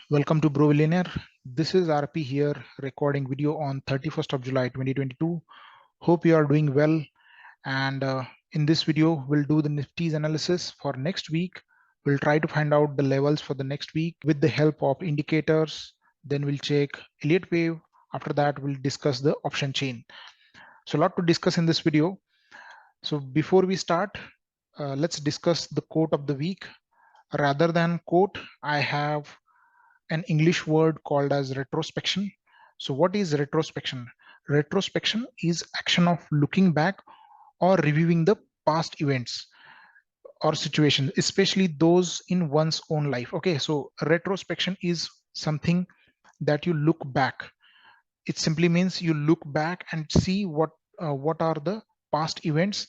Welcome to Billionaire. This is RP here recording video on 31st of July 2022. Hope you are doing well, and in this video we'll do the Nifty's analysis for next week. We'll try to find out the levels for the next week with the help of indicators. Then we'll check Elliott Wave. After that we'll discuss the option chain. So a lot to discuss in this video. So before we start, let's discuss the quote of the week. Rather than quote, I have an English word called as retrospection. So what is retrospection? Retrospection is action of looking back or reviewing the past events or situations, especially those in one's own life. Okay, so retrospection is something that you look back. It simply means you look back and see what are the past events.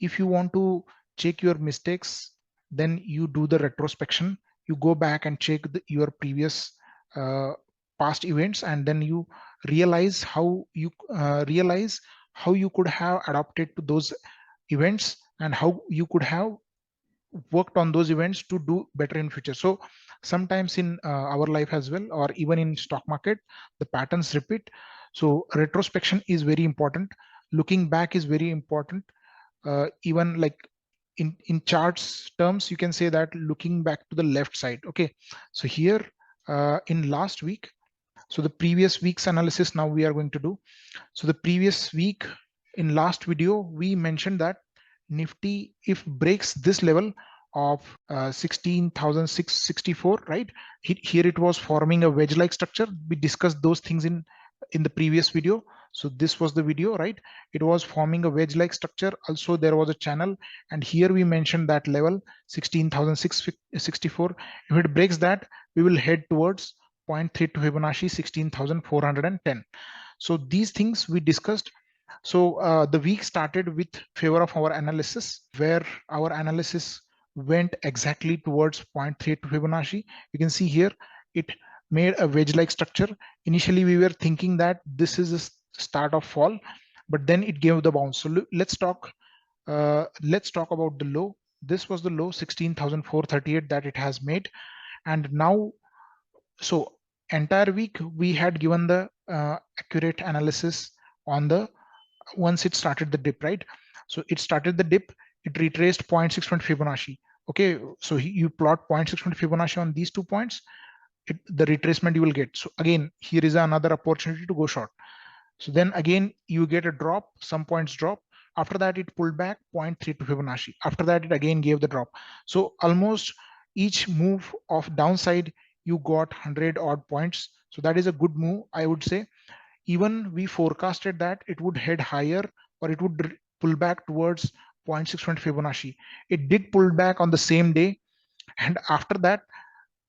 If you want to check your mistakes, then you do the retrospection. You go back and check your previous past events, and then you realize how you could have adapted to those events and how you could have worked on those events to do better in future. So sometimes in our life as well, or even in stock market, the patterns repeat. So retrospection is very important. Looking back is very important. Even like in charts terms, you can say that looking back to the left side. Okay, so here in last week, so the previous week's analysis now we are going to do. So the previous week, in last video we mentioned that Nifty, if breaks this level of 16,664, right here it was forming a wedge like structure. We discussed those things in the previous video. So this was the video, right? It was forming a wedge like structure. Also there was a channel, and here we mentioned that level 16,664. If it breaks that, we will head towards 0.32 Fibonacci 16,410. So these things we discussed. So the week started with favor of our analysis, where our analysis went exactly towards 0.32 Fibonacci. You can see here it made a wedge-like structure. Initially, we were thinking that this is a start of fall, but then it gave the bounce. So let's talk about the low. This was the low 16,438 that it has made, and now so entire week we had given the accurate analysis on the once it started the dip, right? So it started the dip, it retraced 0.61 Fibonacci. Okay, so you plot 0.61 Fibonacci on these 2 points, the retracement you will get. So again, here is another opportunity to go short. So then again, you get a drop, some points drop. After that, it pulled back 0.32 Fibonacci. After that, it again gave the drop. So almost each move of downside, you got 100 odd points. So that is a good move, I would say. Even we forecasted that it would head higher or it would pull back towards 0.61 Fibonacci. It did pull back on the same day. And after that,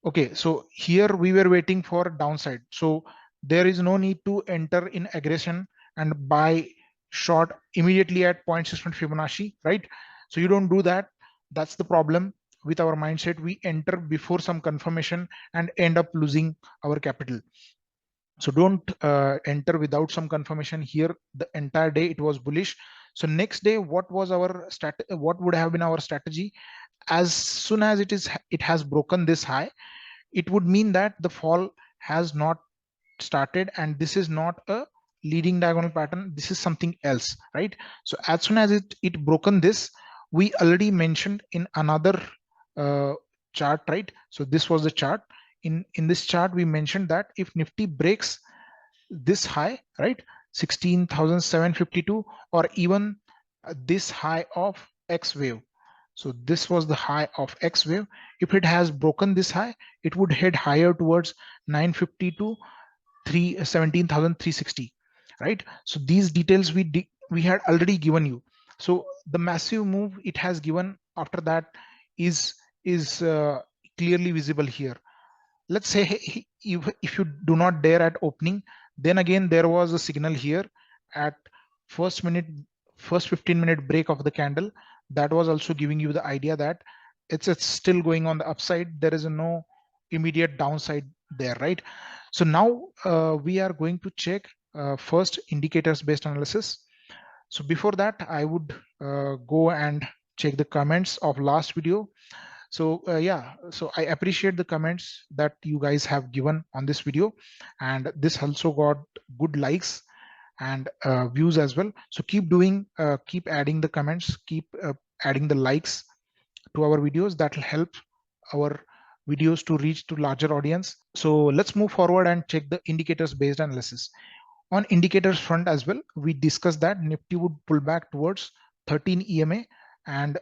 okay, so here we were waiting for downside. So there is no need to enter in aggression and buy short immediately at 0.61 Fibonacci, right? So you don't do that. That's the problem with our mindset. We enter before some confirmation and end up losing our capital. So don't enter without some confirmation. Here the entire day it was bullish. So next day, what was our what would have been our strategy? As soon as it has broken this high, it would mean that the fall has not started, and this is not a leading diagonal pattern. This is something else, right? So as soon as it broken this, we already mentioned in another chart, right? So this was the chart. In this chart, we mentioned that if Nifty breaks this high, right, 16,752, or even this high of X wave. So this was the high of X wave. If it has broken this high, it would head higher towards 952, 17,360, right? So these details we had already given you. So the massive move it has given after that is clearly visible here. Let's say if you do not dare at opening, then again there was a signal here at first 15-minute break of the candle. That was also giving you the idea that it's still going on the upside. There is no immediate downside there, right? So now we are going to check first indicators based analysis. So before that, I would go and check the comments of last video. So yeah, so I appreciate the comments that you guys have given on this video, and this also got good likes and views as well. So keep doing, keep adding the comments, keep adding the likes to our videos. That will help our videos to reach to larger audience. So let's move forward and check the indicators based analysis. On indicators front as well, we discussed that Nifty would pull back towards 13 EMA and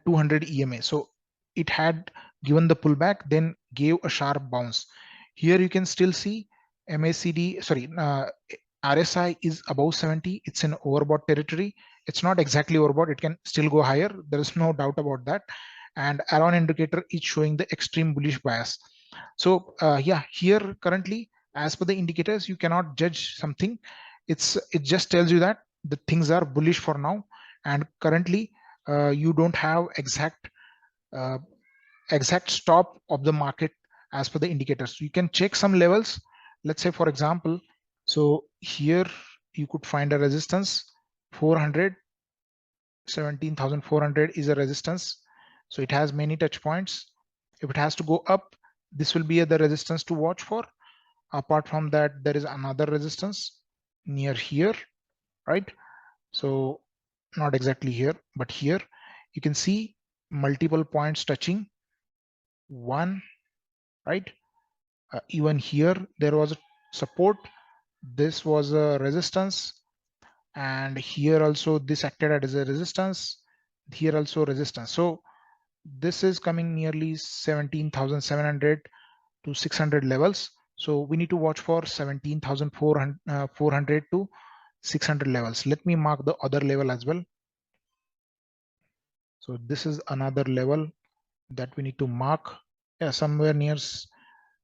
200 EMA. So it had given the pullback, then gave a sharp bounce. Here you can still see RSI is above 70. It's in overbought territory. It's not exactly overbought. It can still go higher. There is no doubt about that. And Aron indicator is showing the extreme bullish bias. So yeah, here currently, as per the indicators, you cannot judge something. It just tells you that the things are bullish for now, and currently you don't have uh, exact stop of the market as per the indicators. You can check some levels. Let's say, for example, so here you could find a resistance 400, 17,400 is a resistance. So it has many touch points. If it has to go up, this will be the resistance to watch for. Apart from that, there is another resistance near here, right? So not exactly here, but here you can see multiple points touching one, right? Even here there was a support, this was a resistance, and here also this acted as a resistance, here also resistance. So this is coming nearly 17,700 to 600 levels. So we need to watch for 17,400 to 600 levels. Let me mark the other level as well. So this is another level that we need to mark. Yeah, somewhere near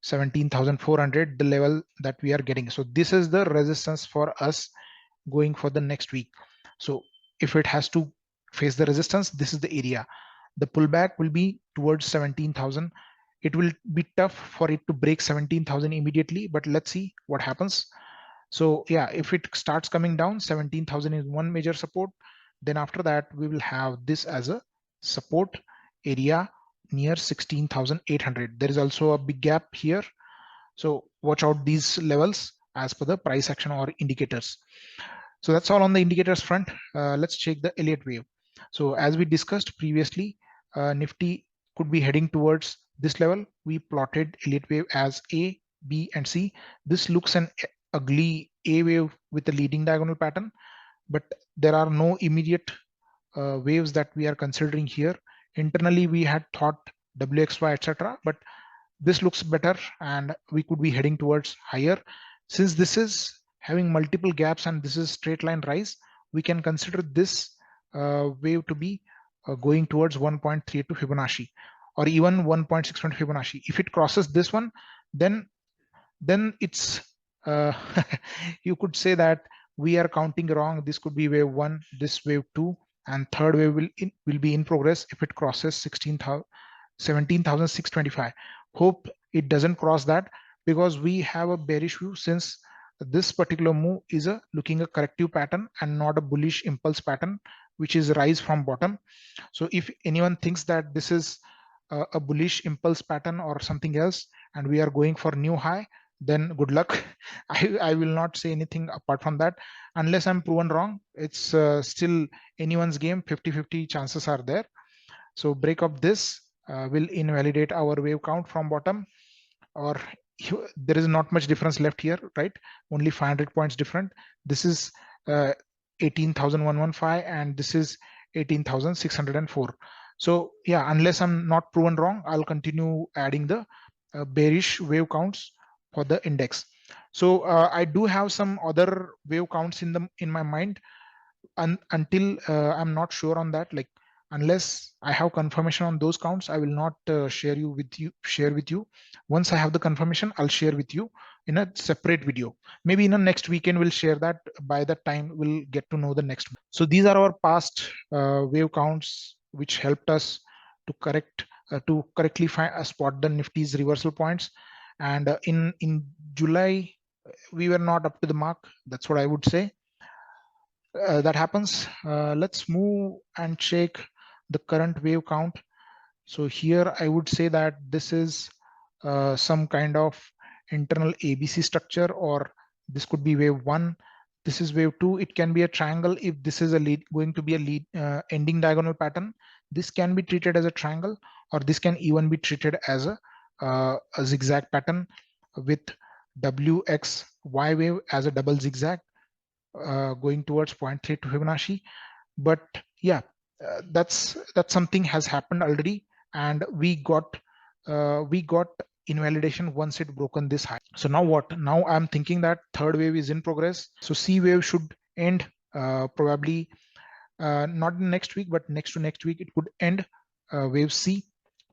17,400, the level that we are getting. So this is the resistance for us going for the next week. So if it has to face the resistance, this is the area. The pullback will be towards 17,000. It will be tough for it to break 17,000 immediately, but let's see what happens. So yeah, if it starts coming down, 17,000 is one major support. Then after that, we will have this as a support area near 16,800. There is also a big gap here. So watch out these levels as per the price action or indicators. So that's all on the indicators front. Let's check the Elliott wave. So as we discussed previously, Nifty could be heading towards this level. We plotted Elliott wave as A, B, and C. This looks an ugly A wave with a leading diagonal pattern, but there are no immediate waves that we are considering here. Internally, we had thought WXY, etc., but this looks better and we could be heading towards higher. Since this is having multiple gaps and this is straight line rise, we can consider this wave to be going towards 1.32 Fibonacci or even 1.61 Fibonacci. If it crosses this one, then it's you could say that we are counting wrong. This could be wave 1, this wave 2, and third wave will be in progress if it crosses 17,625. Hope it doesn't cross that, because we have a bearish view, since this particular move is looking a corrective pattern and not a bullish impulse pattern, which is rise from bottom. So if anyone thinks that this is a bullish impulse pattern or something else and we are going for new high, then good luck. I will not say anything apart from that unless I'm proven wrong. It's still anyone's game. 50-50 chances are there. So break up this will invalidate our wave count from bottom, or there is not much difference left here, right? Only 500 points different. This is 18,115 and this is 18,604. So yeah, unless I'm not proven wrong, I'll continue adding the bearish wave counts for the index. So I do have some other wave counts in my mind, until I'm not sure on that. Like, unless I have confirmation on those counts, I will not share with you. Once I have the confirmation, I'll share with you in a separate video. Maybe in a next weekend we'll share that. By that time we'll get to know the next. So these are our past wave counts which helped us to correctly spot the Nifty's reversal points. And in July we were not up to the mark. That's what I would say. That happens. Let's move and check the current wave count. So here I would say that this is some kind of internal ABC structure, or this could be wave 1. This is wave 2. It can be a triangle. If this is a lead, going to be a lead ending diagonal pattern, this can be treated as a triangle, or this can even be treated as a zigzag pattern with WXY wave as a double zigzag going towards 0.3 to Fibonacci. But yeah, that's something has happened already, and we got invalidation once it broken this high. So now what? Now I'm thinking that third wave is in progress. So C wave should end probably not next week, but next to next week it could end wave C.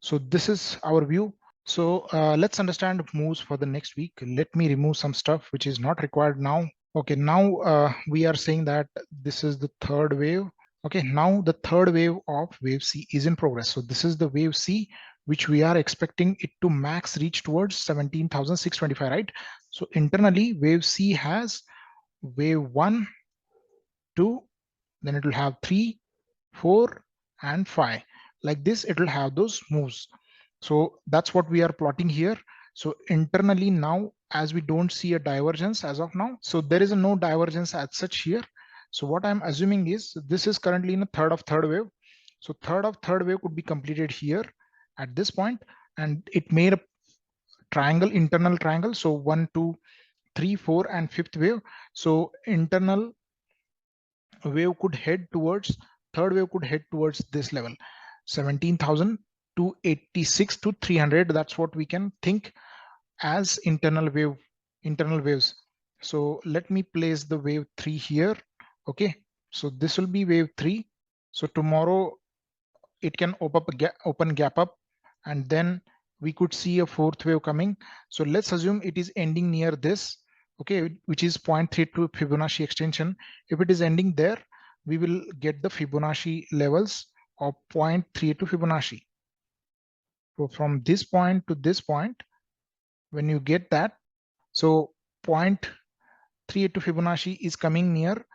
So this is our view. So let's understand moves for the next week. Let me remove some stuff which is not required now. Okay, now we are saying that this is the third wave. Okay, now the third wave of wave C is in progress. So this is the wave C, which we are expecting it to max reach towards 17,625, right? So internally, wave C has wave 1, 2, then it will have 3, 4, and 5. Like this, it will have those moves. So that's what we are plotting here. So internally now, as we don't see a divergence as of now, so there is no divergence as such here. So what I'm assuming is this is currently in a third of third wave. So third of third wave could be completed here at this point, and it made a triangle, internal triangle. So 1, 2, 3, 4, and fifth wave. So internal wave could head towards, third wave could head towards this level, 17,286 to 300. That's what we can think as internal waves. So let me place the wave 3 here. Okay, so this will be wave 3. So tomorrow it can open gap up, and then we could see a fourth wave coming. So let's assume it is ending near this, okay, which is 0.32 Fibonacci extension. If it is ending there, we will get the Fibonacci levels of 0.32 Fibonacci. So from this point to this point, when you get that, so 0.32 Fibonacci is coming near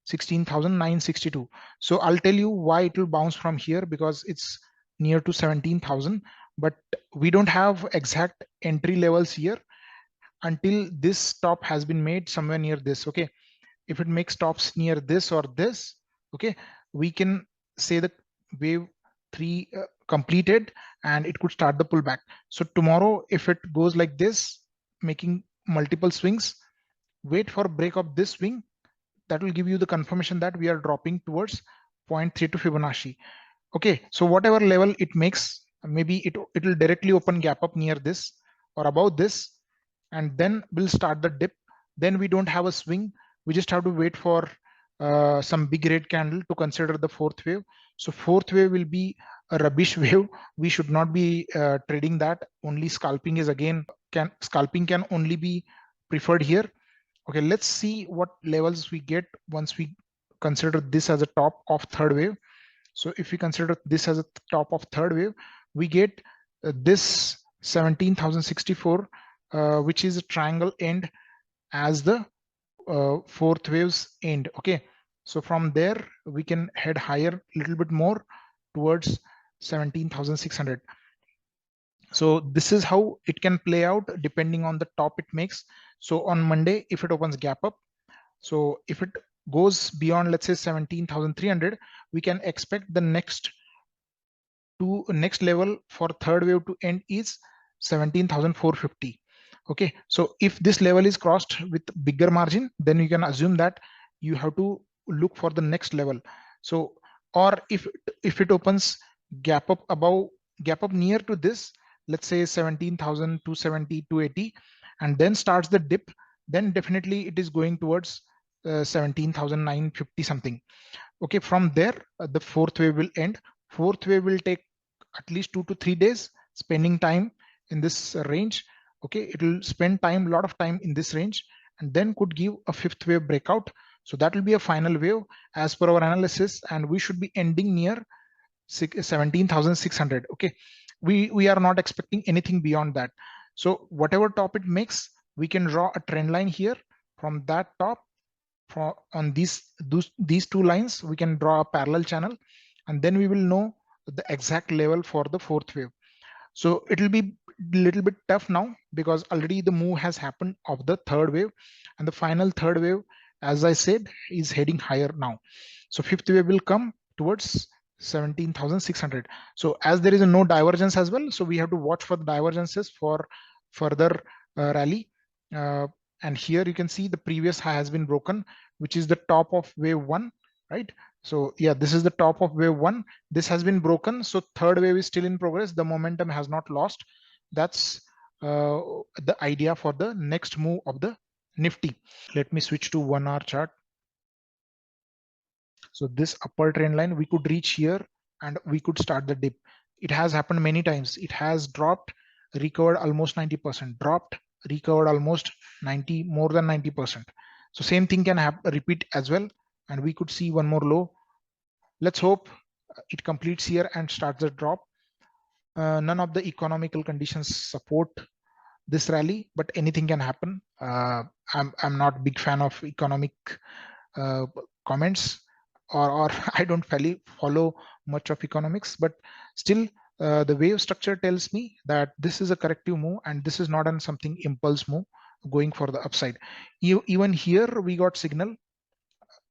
16,962. So I'll tell you why it will bounce from here, because it's near to 17,000, but we don't have exact entry levels here until this stop has been made somewhere near this. Okay, if it makes stops near this or this, okay, we can say the wave 3 completed, and it could start the pullback. So tomorrow, if it goes like this, making multiple swings, wait for break of this swing. That will give you the confirmation that we are dropping towards 0.32 Fibonacci. Okay, so whatever level it makes, maybe it will directly open gap up near this or above this, and then we'll start the dip. Then we don't have a swing. We just have to wait for some big red candle to consider the fourth wave. So fourth wave will be a rubbish wave. We should not be trading that. Only scalping is again, scalping can only be preferred here. Okay, let's see what levels we get once we consider this as a top of third wave. So if we consider this as a top of third wave, we get this 17,064, which is a triangle end as the fourth wave's end. Okay, so from there we can head higher a little bit more towards 17,600. So this is how it can play out depending on the top it makes. So on Monday, if it opens gap up, so if it goes beyond, let's say 17,300, we can expect the next level for third wave to end is 17,450. Okay, so if this level is crossed with bigger margin, then you can assume that you have to look for the next level. So, or if it opens gap up near to this, let's say 17,270, 280, and then starts the dip, then definitely it is going towards 17,950 something. Okay, from there the fourth wave will end. Fourth wave will take at least 2 to 3 days spending time in this range. Okay, it will spend time, a lot of time in this range, and then could give a fifth wave breakout. So that will be a final wave as per our analysis, and we should be ending near 17,600. Okay, we are not expecting anything beyond that. So whatever top it makes, we can draw a trend line here from that top. On these two lines, we can draw a parallel channel, and then we will know the exact level for the fourth wave. So it will be a little bit tough now because already the move has happened of the third wave, and the final third wave, as I said, is heading higher now. So fifth wave will come towards 17,600. So as there is a no divergence as well, so we have to watch for the divergences for further rally. And here you can see the previous high has been broken, which is the top of wave one, right? So yeah, this is the top of wave one. This has been broken. So third wave is still in progress. The momentum has not lost. That's the idea for the next move of the Nifty. Let me switch to 1 hour chart. So this upper trend line, we could reach here and we could start the dip. It has happened many times. It has dropped, recovered almost 90%, dropped, recovered almost 90, more than 90%. So same thing can repeat as well. And we could see one more low. Let's hope it completes here and starts the drop. None of the economical conditions support this rally, but anything can happen. I'm not big fan of economic comments, or I don't follow much of economics, but still the wave structure tells me that this is a corrective move and this is not an something impulse move going for the upside. Even here we got signal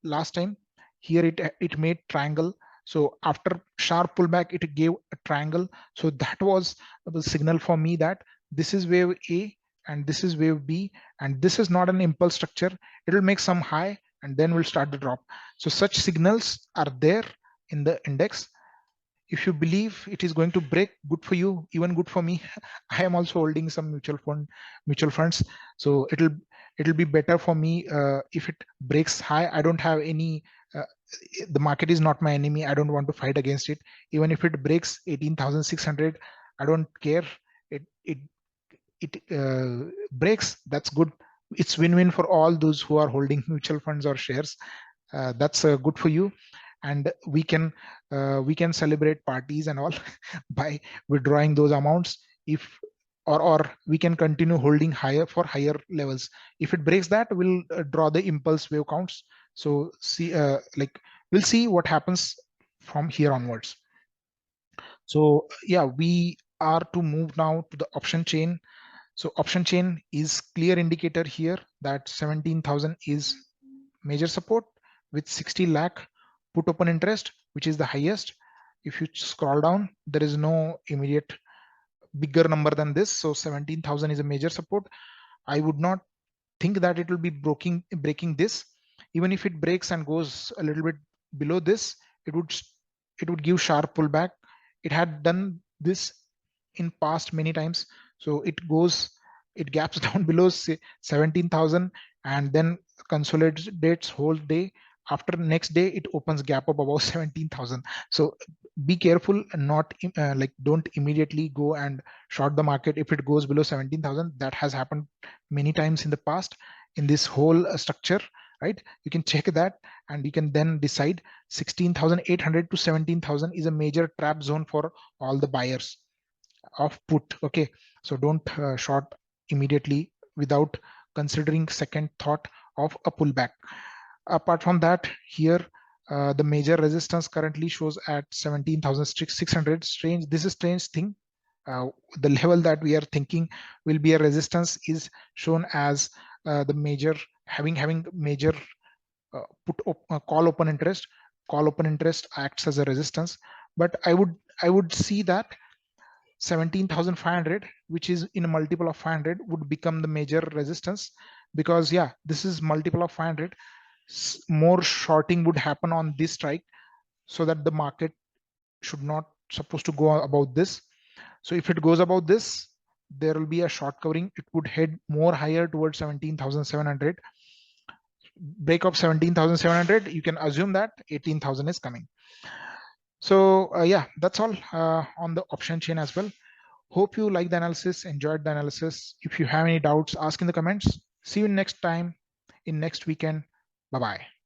last time. Here it made triangle. So after sharp pullback, it gave a triangle. So that was the signal for me that this is wave A and this is wave B, and this is not an impulse structure. It will make some high and then we'll start the drop. So such signals are there in the index. If you believe it is going to break, good for you, even good for me. I am also holding some mutual funds. So it'll be better for me if it breaks high. I don't have any the market is not my enemy. I don't want to fight against it. Even if it breaks 18,600, I don't care. It breaks, that's good. It's win-win for all those who are holding mutual funds or shares. That's good for you, and we can celebrate parties and all by withdrawing those amounts. If or we can continue holding higher for higher levels. If it breaks that, we'll draw the impulse wave counts. So see, like we'll see what happens from here onwards. So yeah, we are to move now to the option chain. So option chain is clear indicator here that 17,000 is major support with 60 lakh put open interest, which is the highest. If you scroll down, there is no immediate bigger number than this. So 17,000 is a major support. I would not think that it will be breaking this. Even if it breaks and goes a little bit below this, it would give sharp pullback. It had done this in past many times. So it gaps down below 17,000 and then consolidates whole day. After next day, it opens gap up above 17,000. So be careful and not like don't immediately go and short the market if it goes below 17,000. That has happened many times in the past in this whole structure, right? You can check that and you can then decide. 16,800 to 17,000 is a major trap zone for all the buyers of put. Okay, so don't short immediately without considering second thought of a pullback. Apart from that, here the major resistance currently shows at 17,600. Strange, this is strange thing. The level that we are thinking will be a resistance is shown as the major having major call open interest. Call open interest acts as a resistance, but I would see that 17,500, which is in a multiple of 500, would become the major resistance, because yeah, this is multiple of 500. More shorting would happen on this strike, so that the market should not supposed to go about this. So if it goes about this, there will be a short covering. It would head more higher towards 17,700. Break of 17,700, you can assume that 18,000 is coming. So yeah, that's all on the option chain as well. Hope you like the analysis, enjoyed the analysis. If you have any doubts, ask in the comments. See you next time in next weekend. Bye-bye.